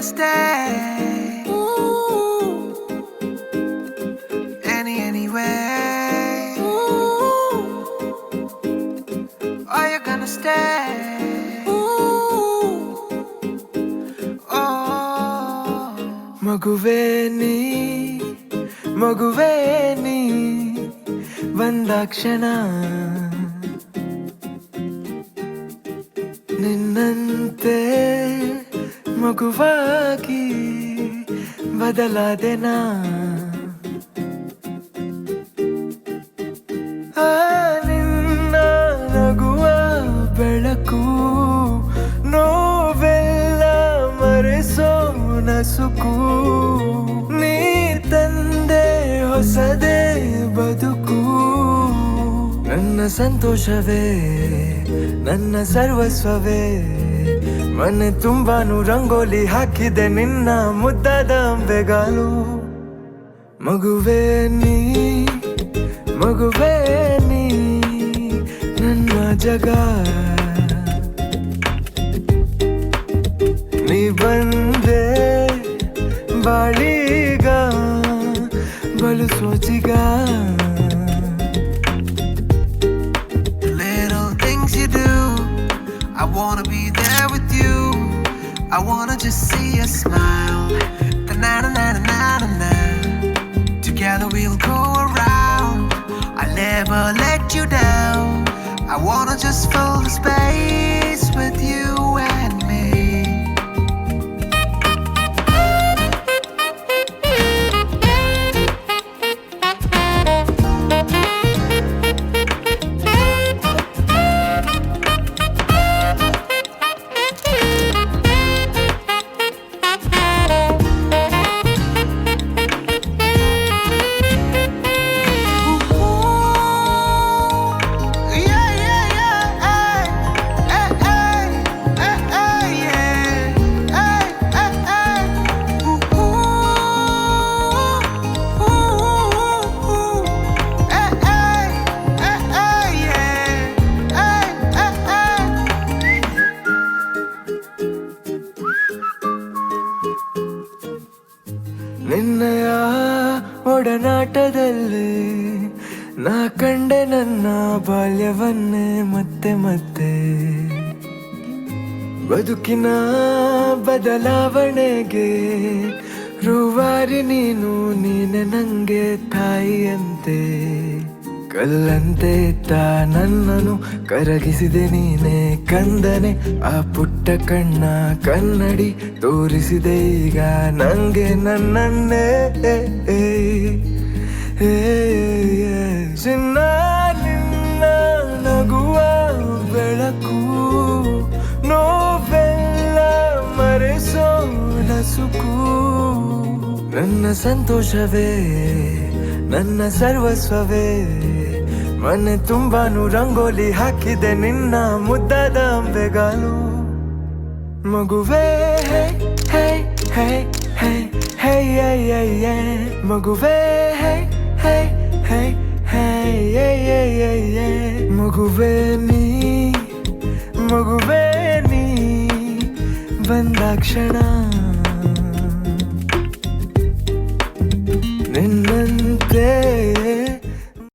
stay? Ooh. Anyway. Ooh. Are you gonna stay? Ooh. Oh. ಮಗುವೇನಿ ಮಗುವೇನಿ ಬಂದಾಕ್ಷಣ ನಿನ್ನಂತೆ ಮಗುವಾಗಿ ಬದಲಾದೆನಾ ನಿನ್ನ ನಗುವ ಬೆಳಕು ನೋವೆಲ್ಲ ಮರೆಸೋ ನಸುಕು ನೀ ತಂದೆ ಹೊಸದೇ ಬದುಕು ನನ್ನ ಸಂತೋಷವೇ ನನ್ನ ಸರ್ವಸ್ವವೇ ಮನೆ ತುಂಬಾನು ರಂಗೋಲಿ ಹಾಕಿದೆ ನಿನ್ನ ಮುದ್ದಾದ ಅಂಬೆಗಾಲು ಮಗುವೇ ನೀ ನನ್ನ ಜಗ ನೀ ಬಂದೆ ಬಾಳೀಗ ಬಲು ಸೋಚಿಗ I wanna be there with you. I wanna just see a smile. Na-na-na-na-na-na-na. Together we'll go around. I'll never let you down. I wanna just fill the space with you and me. ನಿನ್ನಯ ಒಡನಾಟದಲ್ಲಿ ನಾ ಕಂಡೆ ನನ್ನ ಬಾಲ್ಯವನ್ನೇ ಮತ್ತೆ ಮತ್ತೆ ಬದುಕಿನ ಬದಲಾವಣೆಗೆ ರೂವಾರಿ ನೀನೆ ನಂಗೆ ತಾಯಿಯಂತೆ ಕಲ್ಲಂತೆ ಇತ್ತ ನನ್ನನು ಕರಗಿಸಿದೆ ನೀನೆ ಕಂದನೆ ಆ ಪುಟ್ಟ ಕಣ್ಣ ಕನ್ನಡಿ ತೋರಿಸಿದೆ ಈಗ ನಂಗೆ ನನ್ನನ್ನೇ ಚಿನ್ನ ನಿನ್ನ ನಗುವ ಬೆಳಕು ನೋವೆಲ್ಲ ಮರೆಸೋ ನಸುಕು ನನ್ನ ಸಂತೋಷವೇ ನನ್ನ ಸರ್ವಸ್ವವೇ ಮನೆ ತುಂಬಾನು ರಂಗೋಲಿ ಹಾಕಿದೆ ನಿನ್ನ ಮುದ್ದಾದ ಅಂಬೆಗಾಲು ಮಗುವೇ ಹೇ ಹೇ ಹೇ ಹೇ ಹೇ ಮಗುವೇ ಹೇ ಹೇ ಹೇ ಹೇ ಮಗುವೇ ನೀ ಬಂದಾಕ್ಷಣ